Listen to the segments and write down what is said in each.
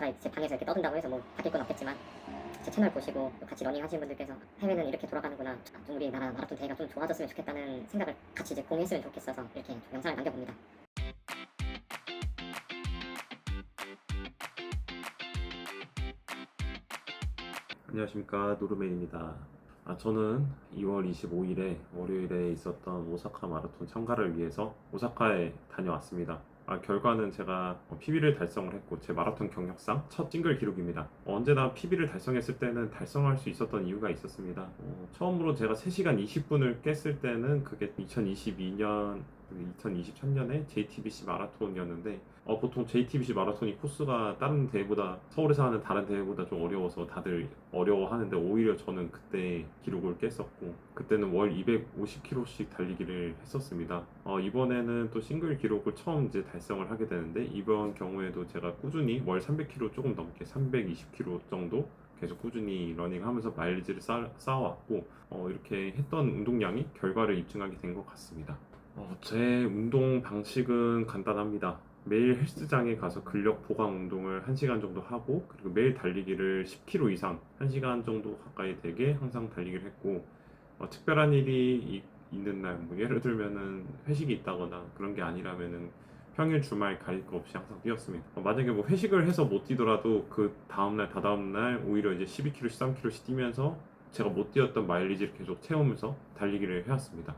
제가 제 방에서 이렇게 떠든다고 해서 뭐 바뀔 건 없겠지만 제 채널 보시고 같이 러닝 하시는 분들께서 해외는 이렇게 돌아가는구나, 좀 우리나라 마라톤 대회가 좀 좋아졌으면 좋겠다는 생각을 같이 이제 공유했으면 좋겠어서 이렇게 좀 영상을 남겨봅니다. 안녕하십니까, 노르맨입니다. 저는 2월 25일에 월요일에 있었던 오사카 마라톤 참가를 위해서 오사카에 다녀왔습니다. 결과는 제가 PB를 달성을 했고 제 마라톤 경력상 첫 찡글 기록입니다. 언제나 PB를 달성했을 때는 달성할 수 있었던 이유가 있었습니다. 처음으로 제가 3시간 20분을 깼을 때는 그게 2022년 2023년에 JTBC 마라톤이었는데 보통 JTBC 마라톤이 코스가 다른 대회보다, 서울에서 하는 다른 대회보다 좀 어려워서 다들 어려워하는데, 오히려 저는 그때 기록을 깼었고 그때는 월 250km씩 달리기를 했었습니다. 이번에는 또 싱글 기록을 처음 이제 달성을 하게 되는데, 이번 경우에도 제가 꾸준히 월 300km 조금 넘게 320km 정도 계속 꾸준히 러닝하면서 마일리지를 쌓아왔고 이렇게 했던 운동량이 결과를 입증하게 된 것 같습니다. 제 운동 방식은 간단합니다. 매일 헬스장에 가서 근력 보강 운동을 1시간 정도 하고, 그리고 매일 달리기를 10km 이상 1시간 정도 가까이 되게 항상 달리기를 했고, 특별한 일이 있는 날, 뭐 예를 들면은 회식이 있다거나 그런 게 아니라면은 평일 주말 가릴 거 없이 항상 뛰었습니다. 만약에 뭐 회식을 해서 못 뛰더라도 그 다음날 다다음날 오히려 이제 12km 13km씩 뛰면서 제가 못 뛰었던 마일리지를 계속 채우면서 달리기를 해왔습니다.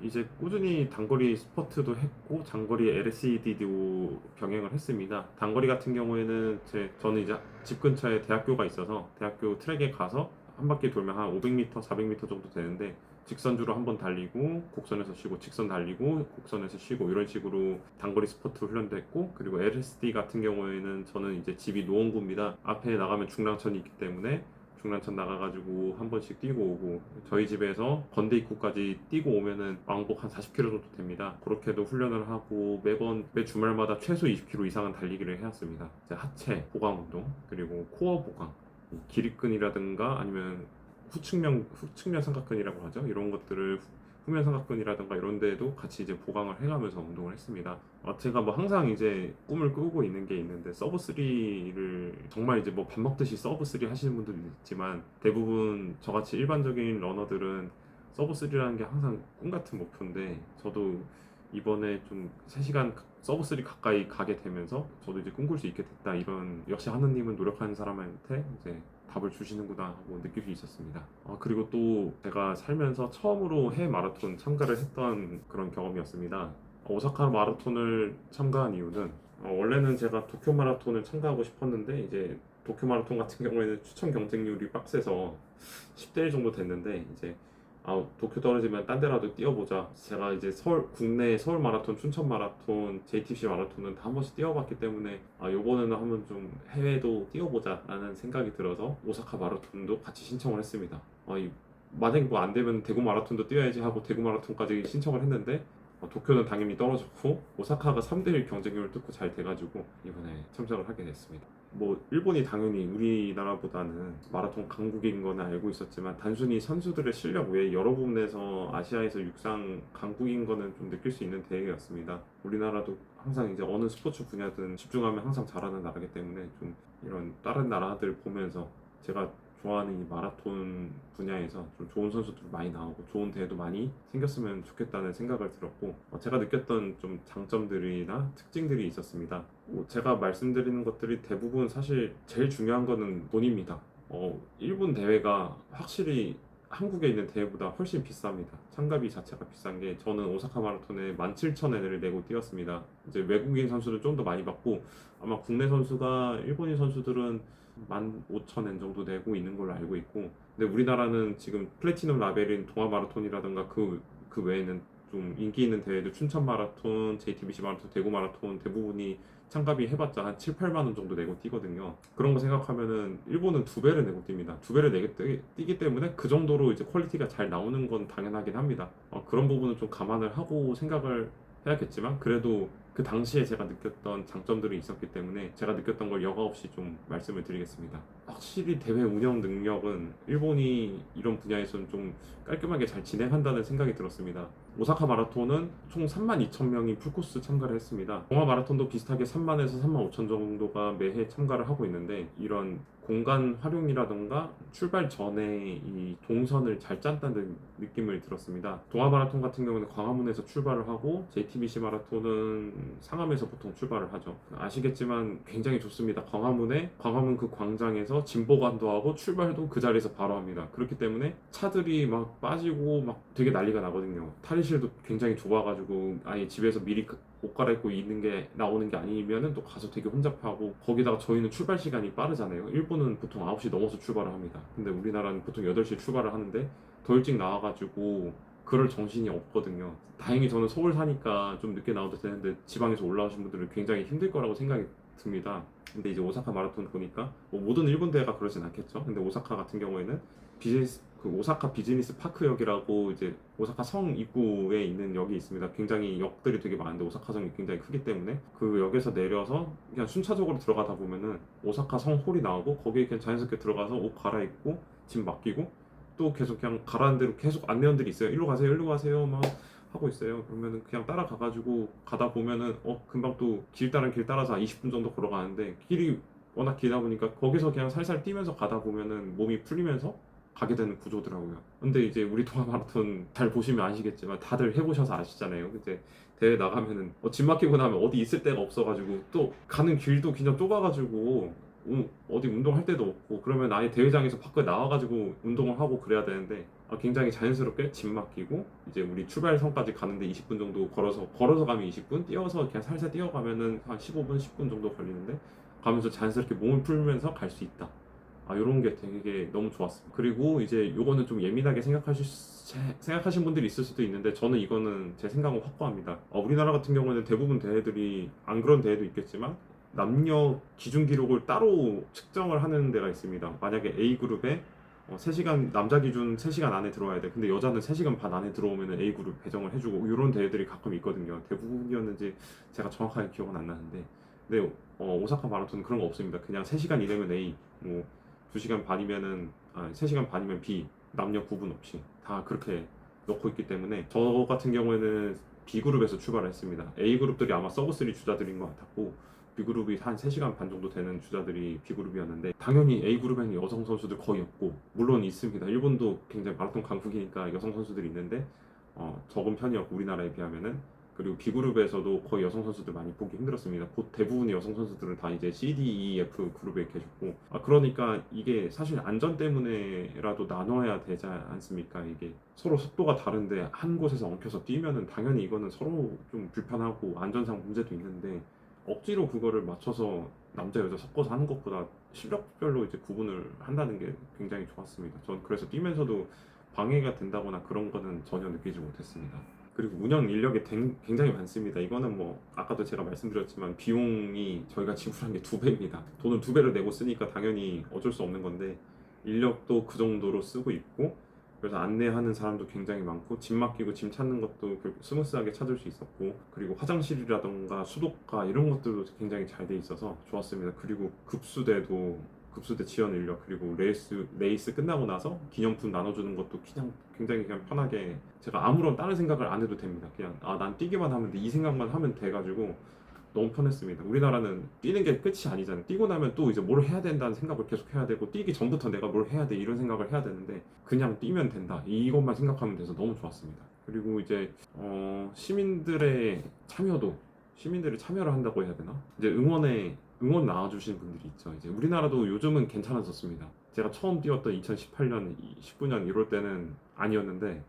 이제 꾸준히 단거리 스퍼트도 했고 장거리 LSED도 병행을 했습니다. 단거리 같은 경우에는 저는 이제 집 근처에 대학교가 있어서 대학교 트랙에 가서 한 바퀴 돌면 한 500m, 400m 정도 되는데, 직선주로 한번 달리고 곡선에서 쉬고, 직선 달리고 곡선에서 쉬고, 이런 식으로 단거리 스퍼트 훈련도 했고, 그리고 LSD 같은 경우에는 저는 이제 집이 노원구입니다. 앞에 나가면 중랑천이 있기 때문에 중랑천 나가가지고 한 번씩 뛰고 오고, 저희 집에서 건대 입구까지 뛰고 오면은 왕복 한 40km 정도 됩니다. 그렇게도 훈련을 하고 매 주말마다 최소 20km 이상은 달리기를 해왔습니다. 하체 보강 운동, 그리고 코어 보강, 기립근이라든가 아니면 후측면 삼각근이라고 하죠. 이런 것들을 후면 삼각근이라든가 이런 데에도 같이 이제 보강을 해가면서 운동을 했습니다. 제가 뭐 항상 이제 꿈을 꾸고 있는 게 있는데, 서브 3를 정말 이제 뭐 밥 먹듯이 서브 3 하시는 분들도 있지만, 대부분 저같이 일반적인 러너들은 서브 3라는 게 항상 꿈 같은 목표인데, 저도 이번에 좀 3시간 서브 3 가까이 가게 되면서 저도 이제 꿈꿀 수 있게 됐다, 이런, 역시 하느님은 노력하는 사람한테 이제 답을 주시는구나 하고 느낄 수 있었습니다. 그리고 또 제가 살면서 처음으로 해외 마라톤 참가를 했던 그런 경험이었습니다. 오사카 마라톤을 참가한 이유는, 원래는 제가 도쿄 마라톤을 참가하고 싶었는데, 이제 도쿄 마라톤 같은 경우에는 추천 경쟁률이 빡세서 10대 1 정도 됐는데, 이제 도쿄 떨어지면 딴 데라도 뛰어보자. 제가 이제 국내 서울 마라톤, 춘천 마라톤, JTBC 마라톤은 다 한 번씩 뛰어봤기 때문에 요번에는 한번 좀 해외도 뛰어보자 라는 생각이 들어서 오사카 마라톤도 같이 신청을 했습니다. 만약에 뭐 안 되면 대구 마라톤도 뛰어야지 하고 대구 마라톤까지 신청을 했는데, 도쿄는 당연히 떨어졌고 오사카가 3대1 경쟁률을 뚫고 잘 돼가지고 이번에 참석을 하게 됐습니다. 뭐 일본이 당연히 우리나라보다는 마라톤 강국인 거는 알고 있었지만, 단순히 선수들의 실력 외에 여러 부분에서 아시아에서 육상 강국인 거는 좀 느낄 수 있는 대회였습니다. 우리나라도 항상 이제 어느 스포츠 분야든 집중하면 항상 잘하는 나라기 때문에, 좀 이런 다른 나라들 보면서 제가 좋아하는 이 마라톤 분야에서 좀 좋은 선수들 많이 나오고 좋은 대회도 많이 생겼으면 좋겠다는 생각을 들었고, 제가 느꼈던 좀 장점들이나 특징들이 있었습니다. 제가 말씀드리는 것들이 대부분 사실 제일 중요한 거는 돈입니다. 일본 대회가 확실히 한국에 있는 대회보다 훨씬 비쌉니다. 참가비 자체가 비싼 게, 저는 오사카 마라톤에 17,000엔을 내고 뛰었습니다. 이제 외국인 선수는 좀 더 많이 받고, 아마 국내 선수가, 일본인 선수들은 15,000엔 정도 내고 있는 걸로 알고 있고, 근데 우리나라는 지금 플래티넘 라벨인 동아 마라톤이라든가 그 외에는 좀 인기 있는 대회들, 춘천 마라톤, JTBC 마라톤, 대구 마라톤 대부분이 참가비 해봤자 한 7, 8만 원 정도 내고 뛰거든요. 그런 거 생각하면은 일본은 2배를 내고 뜁니다. 2배를 내게 뛰기 때문에 그 정도로 이제 퀄리티가 잘 나오는 건 당연하긴 합니다. 그런 부분은 좀 감안을 하고 생각을 해야겠지만, 그래도 그 당시에 제가 느꼈던 장점들이 있었기 때문에 제가 느꼈던 걸 여과 없이 좀 말씀을 드리겠습니다. 확실히 대회 운영 능력은 일본이 이런 분야에서는 좀 깔끔하게 잘 진행한다는 생각이 들었습니다. 오사카 마라톤은 총 32,000명이 풀코스 참가를 했습니다. 동아 마라톤도 비슷하게 3만에서 3만 5천 정도가 매해 참가를 하고 있는데 이런 공간 활용이라던가 출발 전에 이 동선을 잘 짠다는 느낌을 들었습니다. 동아 마라톤 같은 경우는 광화문에서 출발을 하고 JTBC 마라톤은 상암에서 보통 출발을 하죠. 아시겠지만 굉장히 좋습니다. 광화문 그 광장에서 진보관도 하고 출발도 그 자리에서 바로 합니다. 그렇기 때문에 차들이 막 빠지고 막 되게 난리가 나거든요. 탈의실도 굉장히 좋아가지고 아예 집에서 미리 옷 갈아입고 나오는 게 아니면은 또 가서 되게 혼잡하고 거기다가 저희는 출발 시간이 빠르잖아요. 일본은 보통 9시 넘어서 출발을 합니다. 근데 우리나라는 보통 8시에 출발을 하는데 더 일찍 나와가지고 그럴 정신이 없거든요. 다행히 저는 서울 사니까 좀 늦게 나와도 되는데 지방에서 올라오신 분들은 굉장히 힘들 거라고 생각이 듭니다. 근데 이제 오사카 마라톤 보니까 뭐 모든 일본 대회가 그러진 않겠죠. 근데 오사카 같은 경우에는 오사카 비즈니스 파크역이라고 이제 오사카 성 입구에 있는 역이 있습니다. 굉장히 역들이 되게 많은데 오사카 성이 굉장히 크기 때문에 그 역에서 내려서 그냥 순차적으로 들어가다 보면은 오사카 성 홀이 나오고 거기에 그냥 자연스럽게 들어가서 옷 갈아입고 짐 맡기고 또 계속 그냥 가라는 대로 계속 안내원들이 있어요. 일로 가세요, 일로 가세요 막 하고 있어요. 그러면은 그냥 따라가가지고 가다 보면은 금방 또 길 따라서 20분 정도 걸어가는데 길이 워낙 길다 보니까 거기서 그냥 살살 뛰면서 가다 보면은 몸이 풀리면서 가게 되는 구조더라고요. 근데 이제 우리 동아 마라톤 잘 보시면 아시겠지만 다들 해보셔서 아시잖아요. 이제 대회 나가면은 짐 맡기고 나면 어디 있을 데가 없어가지고 또 가는 길도 그냥 좁아가지고 어디 운동할 데도 없고 그러면 아예 대회장에서 밖에 나와가지고 운동을 하고 그래야 되는데 굉장히 자연스럽게 짐 맡기고 이제 우리 출발선까지 가는데 20분 정도 걸어서 가면 20분, 뛰어서 그냥 살살 뛰어가면은 한 15분, 10분 정도 걸리는데 가면서 자연스럽게 몸을 풀면서 갈 수 있다. 이런 게 되게 너무 좋았습니다. 그리고 이제 요거는 좀 예민하게 생각하신 분들이 있을 수도 있는데 저는 이거는 제 생각은 확고합니다. 우리나라 같은 경우는 대부분 대회들이 안 그런 대회도 있겠지만 남녀 기준 기록을 따로 측정을 하는 데가 있습니다. 만약에 A그룹에 3시간 남자 기준 3시간 안에 들어와야 돼. 근데 여자는 3시간 반 안에 들어오면 A그룹 배정을 해주고 이런 대회들이 가끔 있거든요. 대부분이었는지 제가 정확하게 기억은 안 나는데 근데 오사카 마라톤은 그런 거 없습니다. 그냥 3시간 이내면 A, 뭐 2시간 반이면은 3시간 반이면 B, 남녀 구분 없이 다 그렇게 넣고 있기 때문에 저 같은 경우에는 B그룹에서 출발을 했습니다. A그룹들이 아마 서브3 주자들인 것 같았고 B그룹이 한 3시간 반 정도 되는 주자들이 B그룹이었는데 당연히 A그룹에는 여성 선수들 거의 없고 물론 있습니다. 일본도 굉장히 마라톤 강국이니까 여성 선수들이 있는데 적은 편이었고 우리나라에 비하면은 그리고 B그룹에서도 거의 여성 선수들 많이 보기 힘들었습니다. 대부분의 여성 선수들은 다 이제 C, D, E, F 그룹에 계셨고 그러니까 이게 사실 안전 때문에라도 나눠야 되지 않습니까? 이게 서로 속도가 다른데 한 곳에서 엉켜서 뛰면은 당연히 이거는 서로 좀 불편하고 안전상 문제도 있는데 억지로 그거를 맞춰서 남자 여자 섞어서 하는 것보다 실력별로 이제 구분을 한다는 게 굉장히 좋았습니다. 전 그래서 뛰면서도 방해가 된다거나 그런 거는 전혀 느끼지 못했습니다. 그리고 운영 인력이 굉장히 많습니다. 이거는 뭐 아까도 제가 말씀드렸지만 비용이 저희가 지불한 게 2배입니다. 돈을 2배를 내고 쓰니까 당연히 어쩔 수 없는 건데 인력도 그 정도로 쓰고 있고 그래서 안내하는 사람도 굉장히 많고 짐 맡기고 짐 찾는 것도 스무스하게 찾을 수 있었고 그리고 화장실이라던가 수도가 이런 것들도 굉장히 잘 돼 있어서 좋았습니다. 그리고 급수대 지원 인력 그리고 레이스 끝나고 나서 기념품 나눠주는 것도 그냥 굉장히 그냥 편하게 제가 아무런 다른 생각을 안 해도 됩니다. 그냥 난 뛰기만 하면 돼 이 생각만 하면 돼가지고 너무 편했습니다. 우리나라는 뛰는 게 끝이 아니잖아요. 뛰고 나면 또 이제 뭘 해야 된다는 생각을 계속 해야 되고 뛰기 전부터 내가 뭘 해야 돼 이런 생각을 해야 되는데 그냥 뛰면 된다 이것만 생각하면 돼서 너무 좋았습니다. 그리고 이제 시민들의 참여를 한다고 해야 되나? 이제 응원 나와주신 분들이 있죠. 이제 우리나라도 요즘은 괜찮아졌습니다. 제가 처음 뛰었던 2018년, 19년 이럴 때는 아니었는데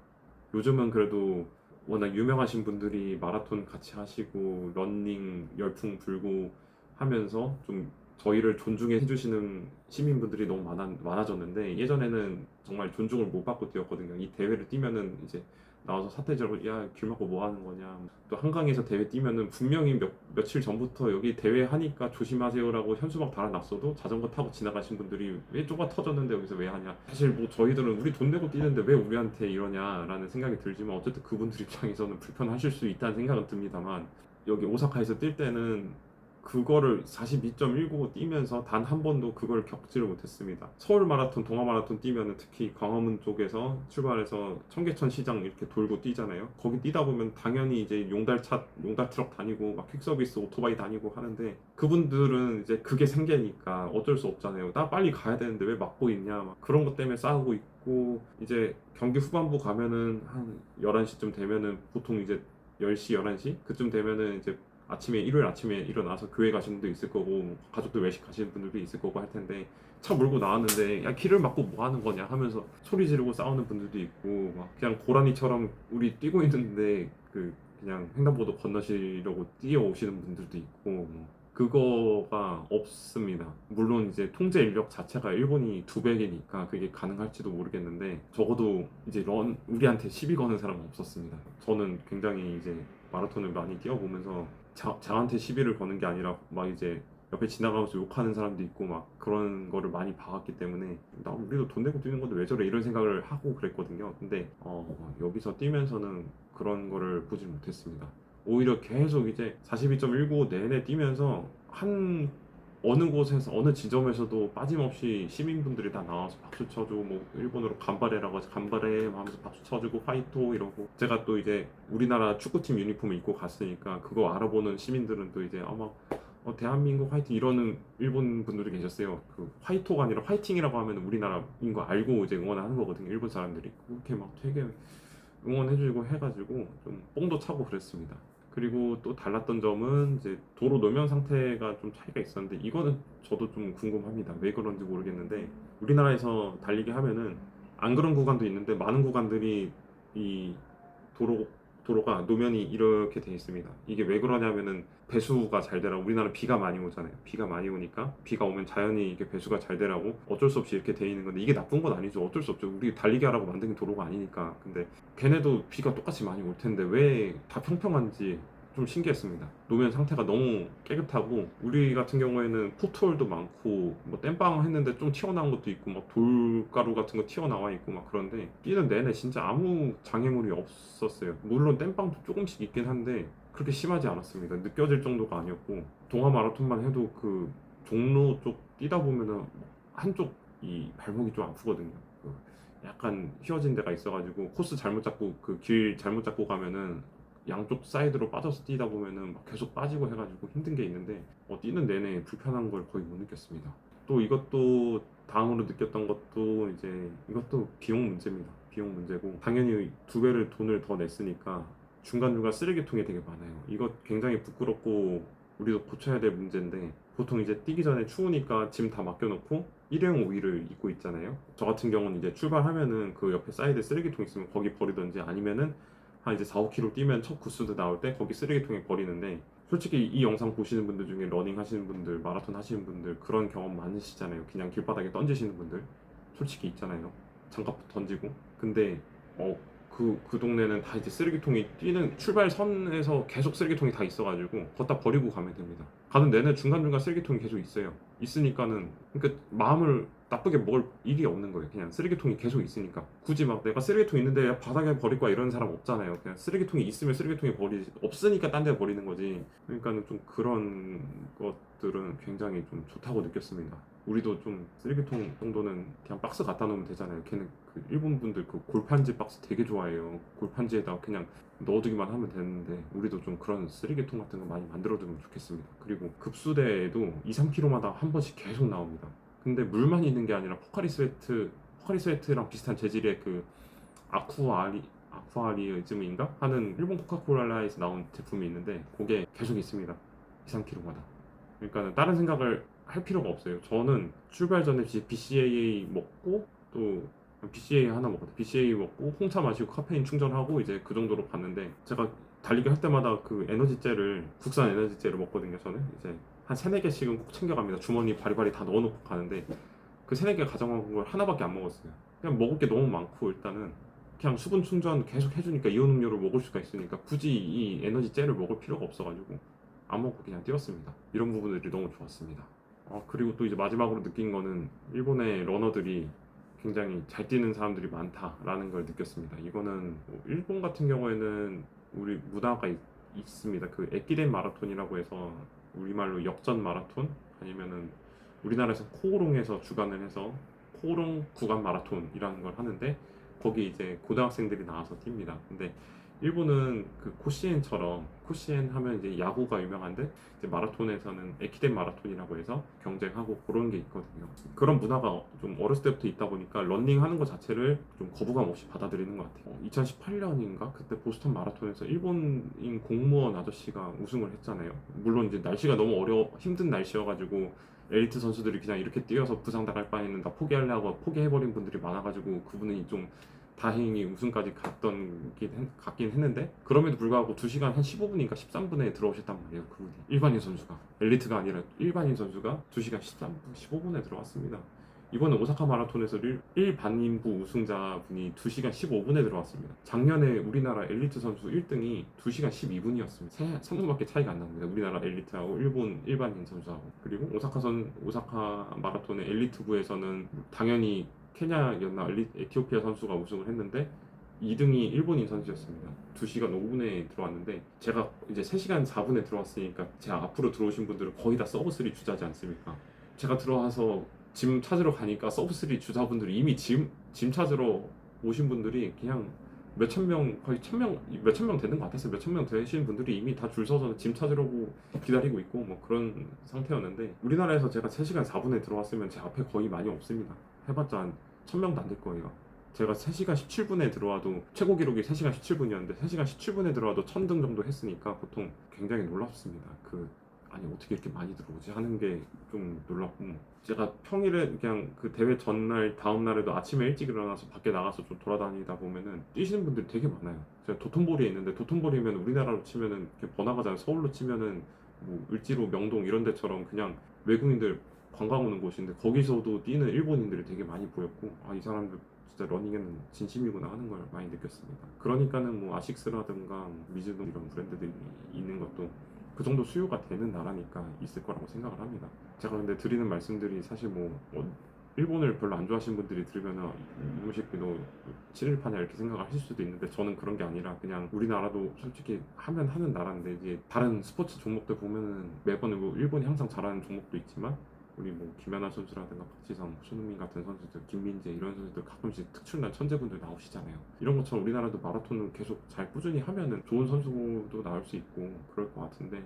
요즘은 그래도 워낙 유명하신 분들이 마라톤 같이 하시고 러닝 열풍 불고 하면서 좀 저희를 존중해 주시는 시민분들이 너무 많아졌는데 예전에는 정말 존중을 못 받고 뛰었거든요. 이 대회를 뛰면은 이제 나와서 사태질하고 길 막고 뭐 하는 거냐. 또 한강에서 대회 뛰면은 분명히 며칠 전부터 여기 대회 하니까 조심하세요라고 현수막 달아놨어도 자전거 타고 지나가신 분들이 왜 좁아 터졌는데 여기서 왜 하냐. 사실 뭐 저희들은 우리 돈 내고 뛰는데 왜 우리한테 이러냐라는 생각이 들지만 어쨌든 그분들 입장에서는 불편하실 수 있다는 생각은 듭니다만 여기 오사카에서 뛸 때는 그거를 42.195 뛰면서 단 한 번도 그걸 겪지를 못했습니다. 서울 마라톤, 동아 마라톤 뛰면은 특히 광화문 쪽에서 출발해서 청계천 시장 이렇게 돌고 뛰잖아요. 거기 뛰다 보면 당연히 이제 용달차, 용달 트럭 다니고 막 퀵서비스 오토바이 다니고 하는데 그분들은 이제 그게 생계니까 어쩔 수 없잖아요. 나 빨리 가야 되는데 왜 막고 있냐, 막 그런 것 때문에 싸우고 있고, 이제 경기 후반부 가면은 한 11시쯤 되면은 보통 이제 10시, 11시 그쯤 되면은 이제 아침에 일요일 아침에 일어나서 교회 가시는 분도 있을 거고 가족들 외식 가시는 분들도 있을 거고 할 텐데 차 몰고 나왔는데 야 길을 막고 뭐 하는 거냐 하면서 소리 지르고 싸우는 분들도 있고 막 그냥 고라니처럼 우리 뛰고 있는데 그 그냥 횡단보도 건너시려고 뛰어오시는 분들도 있고 뭐 그거가 없습니다. 물론 이제 통제 인력 자체가 일본이 2배이니까 그게 가능할지도 모르겠는데 적어도 이제 우리한테 시비 거는 사람은 없었습니다. 저는 굉장히 이제 마라톤을 많이 뛰어보면서 저한테 시비를 거는 게 아니라 막 이제 옆에 지나가면서 욕하는 사람도 있고 막 그런 거를 많이 봐왔기 때문에 나 우리도 돈 내고 뛰는 건데 왜 저래 이런 생각을 하고 그랬거든요. 근데 여기서 뛰면서는 그런 거를 보지 못했습니다. 오히려 계속 이제 42.195 내내 뛰면서 한 어느 곳에서 어느 지점에서도 빠짐없이 시민분들이 다 나와서 박수 쳐주고 뭐 일본어로 간바레라고 해서 간바레 하면서 박수 쳐주고 화이토 이러고 제가 또 이제 우리나라 축구팀 유니폼을 입고 갔으니까 그거 알아보는 시민들은 또 이제 아마 대한민국 화이팅 이러는 일본 분들이 계셨어요. 그 화이토가 아니라 화이팅이라고 하면 우리나라인 거 알고 이제 응원하는 거거든요. 일본 사람들이 그렇게 막 되게 응원해주고 해가지고 좀 뽕도 차고 그랬습니다. 그리고 또 달랐던 점은 이제 도로 노면 상태가 좀 차이가 있었는데 이거는 저도 좀 궁금합니다. 왜 그런지 모르겠는데 우리나라에서 달리기 하면은 안 그런 구간도 있는데 많은 구간들이 이 도로 도로가 노면이 이렇게 돼 있습니다. 이게 왜 그러냐면은 배수가 잘 되라고. 우리나라 비가 많이 오잖아요. 비가 많이 오니까 비가 오면 자연히 이게 배수가 잘 되라고 어쩔 수 없이 이렇게 돼 있는 건데 이게 나쁜 건 아니죠. 어쩔 수 없죠. 우리 달리기 하라고 만든 게 도로가 아니니까. 근데 걔네도 비가 똑같이 많이 올 텐데 왜 다 평평한지 좀 신기했습니다. 노면 상태가 너무 깨끗하고 우리 같은 경우에는 포트홀도 많고 뭐 땜빵 했는데 좀 튀어나온 것도 있고 막 돌가루 같은 거 튀어나와 있고 막 그런데 뛰는 내내 진짜 아무 장애물이 없었어요. 물론 땜빵도 조금씩 있긴 한데 그렇게 심하지 않았습니다. 느껴질 정도가 아니었고 동아 마라톤만 해도 그 종로 쪽 뛰다 보면은 한쪽 이 발목이 좀 아프거든요. 그 약간 휘어진 데가 있어가지고 코스 잘못 잡고 그 길 잘못 잡고 가면은 양쪽 사이드로 빠져서 뛰다 보면은 막 계속 빠지고 해가지고 힘든 게 있는데 뛰는 내내 불편한 걸 거의 못 느꼈습니다. 또 이것도 다음으로 느꼈던 것도 이제 이것도 비용 문제입니다. 비용 문제고 당연히 2배를 돈을 더 냈으니까 중간중간 쓰레기통이 되게 많아요. 이거 굉장히 부끄럽고 우리도 고쳐야 될 문제인데 보통 이제 뛰기 전에 추우니까 짐 다 맡겨놓고 일회용 우비를 입고 있잖아요. 저 같은 경우는 이제 출발하면은 그 옆에 사이드에 쓰레기통 있으면 거기 버리던지 아니면은 한 이제 4-5km 뛰면 첫 구스드 나올 때 거기 쓰레기통에 버리는데 솔직히 이 영상 보시는 분들 중에 러닝 하시는 분들, 마라톤 하시는 분들 그런 경험 많으시잖아요. 그냥 길바닥에 던지시는 분들 솔직히 있잖아요. 장갑 던지고. 근데 그 동네는 다 이제 쓰레기통이 뛰는 출발선에서 계속 쓰레기통이 다 있어가지고 걷다 버리고 가면 됩니다. 가는 내내 중간중간 쓰레기통이 계속 있어요. 있으니까는 그러니까 마음을 나쁘게 먹을 일이 없는 거예요. 그냥 쓰레기통이 계속 있으니까 굳이 막 내가 쓰레기통 있는데 바닥에 버릴 거야 이런 사람 없잖아요. 그냥 쓰레기통이 있으면 쓰레기통에 버리지 없으니까 딴 데 버리는 거지. 그러니까는 좀 그런 것들은 굉장히 좀 좋다고 느꼈습니다. 우리도 좀 쓰레기통 정도는 그냥 박스 갖다 놓으면 되잖아요. 걔는 그 일본 분들 그 골판지 박스 되게 좋아해요. 골판지에다 그냥 넣어두기만 하면 되는데 우리도 좀 그런 쓰레기통 같은 거 많이 만들어두면 좋겠습니다. 그리고 급수대에도 2-3km마다 한 번씩 계속 나옵니다. 근데 물만 있는 게 아니라 포카리 스웨트랑 비슷한 재질의 그 아쿠아리즘인가 하는 일본 코카콜라에서 나온 제품이 있는데 그게 계속 있습니다. 2-3km마다. 그러니까 다른 생각을 할 필요가 없어요. 저는 출발 전에 BCAA 먹고 또 BCAA 하나 먹었어요. BCAA 먹고 홍차 마시고 카페인 충전하고 이제 그 정도로 갔는데 제가 달리기 할 때마다 그 에너지젤을 국산 에너지젤을 먹거든요. 저는 이제 한 3-4개씩은 꼭 챙겨갑니다. 주머니 바리바리 다 넣어놓고 가는데 그 3-4개 가져간 걸 하나밖에 안 먹었어요. 그냥 먹을 게 너무 많고 일단은 그냥 수분 충전 계속 해주니까 이온 음료를 먹을 수가 있으니까 굳이 이 에너지젤을 먹을 필요가 없어가지고 안 먹고 그냥 뛰었습니다. 이런 부분들이 너무 좋았습니다. 그리고 또 이제 마지막으로 느낀 거는 일본의 러너들이 굉장히 잘 뛰는 사람들이 많다라는 걸 느꼈습니다. 이거는 뭐 일본 같은 경우에는 우리 문화가 있습니다. 그 에키덴 마라톤이라고 해서 우리말로 역전 마라톤 아니면은 우리나라에서 코오롱에서 주관을 해서 코오롱 구간 마라톤이라는 걸 하는데 거기 이제 고등학생들이 나와서 뜁니다. 근데 일본은 그 코시엔처럼 코시엔 하면 이제 야구가 유명한데 이제 마라톤에서는 에키덴 마라톤이라고 해서 경쟁하고 그런 게 있거든요. 그런 문화가 좀 어렸을 때부터 있다 보니까 런닝 하는 것 자체를 좀 거부감 없이 받아들이는 것 같아요. 2018년인가 그때 보스턴 마라톤에서 일본인 공무원 아저씨가 우승을 했잖아요. 물론 이제 날씨가 너무 힘든 날씨여가지고 엘리트 선수들이 그냥 이렇게 뛰어서 부상 당할 바에는 다 포기하려고 포기해버린 분들이 많아가지고 그분이 좀 다행히 우승까지 갔긴 했는데 그럼에도 불구하고 2시간 한 15분인가 13분에 들어오셨단 말이에요. 그분이 일반인 선수가 엘리트가 아니라 일반인 선수가 2시간 13분 15분에 들어왔습니다. 이번에 오사카 마라톤에서 일반인부 우승자분이 2시간 15분에 들어왔습니다. 작년에 우리나라 엘리트 선수 1등이 2시간 12분이었습니다. 3분밖에 차이가 안 납니다. 우리나라 엘리트하고 일본 일반인 선수하고. 그리고 오사카 마라톤의 엘리트부에서는 당연히 케냐였나 에티오피아 선수가 우승을 했는데 2등이 일본인 선수였습니다. 2시간 5분에 들어왔는데 제가 이제 3시간 4분에 들어왔으니까 제 앞으로 들어오신 분들은 거의 다 서브3 주자지 않습니까? 제가 들어와서 짐 찾으러 가니까 서브3 주자분들이 이미 짐 찾으러 오신 분들이 그냥 몇천 명, 거의 몇천 명 되는 것 같았어요. 몇천 명 되신 분들이 이미 다 줄 서서 짐 찾으려고 기다리고 있고 뭐 그런 상태였는데 우리나라에서 제가 3시간 4분에 들어왔으면 제 앞에 거의 많이 없습니다. 해봤자 한 1000명도 안 될 거예요. 제가 3시간 17분에 들어와도 최고 기록이 3시간 17분이었는데 3시간 17분에 들어와도 1000등 정도 했으니까 보통 굉장히 놀랍습니다. 아니 어떻게 이렇게 많이 들어오지 하는 게 좀 놀랍고 제가 평일에 그냥 그 대회 전날 다음 날에도 아침에 일찍 일어나서 밖에 나가서 좀 돌아다니다 보면은 뛰시는 분들이 되게 많아요. 제가 도톤보리에 있는데 도톤보리면 우리나라로 치면은 이렇게 번화가잖아요. 서울로 치면은 뭐 을지로 명동 이런 데처럼 그냥 외국인들 관광 오는 곳인데 거기서도 뛰는 일본인들이 되게 많이 보였고 이 사람들 진짜 러닝에는 진심이구나 하는 걸 많이 느꼈습니다. 그러니까는 뭐 아식스라든가 미즈노 이런 브랜드들이 있는 것도 그 정도 수요가 되는 나라니까 있을 거라고 생각을 합니다. 제가 근데 드리는 말씀들이 사실 일본을 별로 안 좋아하시는 분들이 들으면은 이놈 새끼 너 친일파냐 이렇게 생각을 하실 수도 있는데 저는 그런 게 아니라 그냥 우리나라도 솔직히 하면 하는 나라인데 이제 다른 스포츠 종목들 보면은 매번 일본이 항상 잘하는 종목도 있지만 우리 뭐 김연아 선수라든가 박지성, 손흥민 같은 선수들, 김민재 이런 선수들 가끔씩 특출난 천재분들 나오시잖아요. 이런 것처럼 우리나라도 마라톤을 계속 잘 꾸준히 하면은 좋은 선수도 나올 수 있고 그럴 것 같은데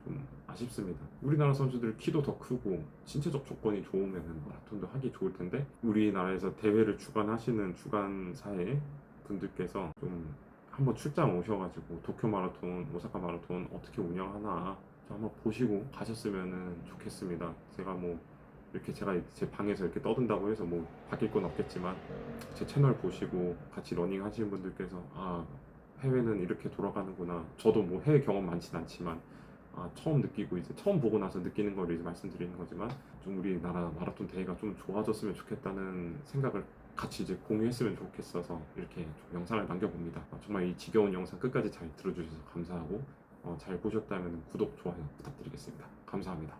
좀 아쉽습니다. 우리나라 선수들 키도 더 크고 신체적 조건이 좋으면은 마라톤도 하기 좋을 텐데 우리나라에서 대회를 주관하시는 주관사의 분들께서 좀 한번 출장 오셔가지고 도쿄 마라톤, 오사카 마라톤 어떻게 운영하나 한번 보시고 가셨으면 좋겠습니다. 제가 이렇게 제가 제 방에서 이렇게 떠든다고 해서 바뀔 건 없겠지만 제 채널 보시고 같이 러닝 하시는 분들께서 해외는 이렇게 돌아가는구나. 저도 해외 경험 많진 않지만 처음 느끼고 이제 처음 보고 나서 느끼는 걸 이제 말씀드리는 거지만 좀 우리나라 마라톤 대회가 좀 좋아졌으면 좋겠다는 생각을 같이 이제 공유했으면 좋겠어서 이렇게 좀 영상을 남겨봅니다. 정말 이 지겨운 영상 끝까지 잘 들어주셔서 감사하고 잘 보셨다면 구독, 좋아요 부탁드리겠습니다. 감사합니다.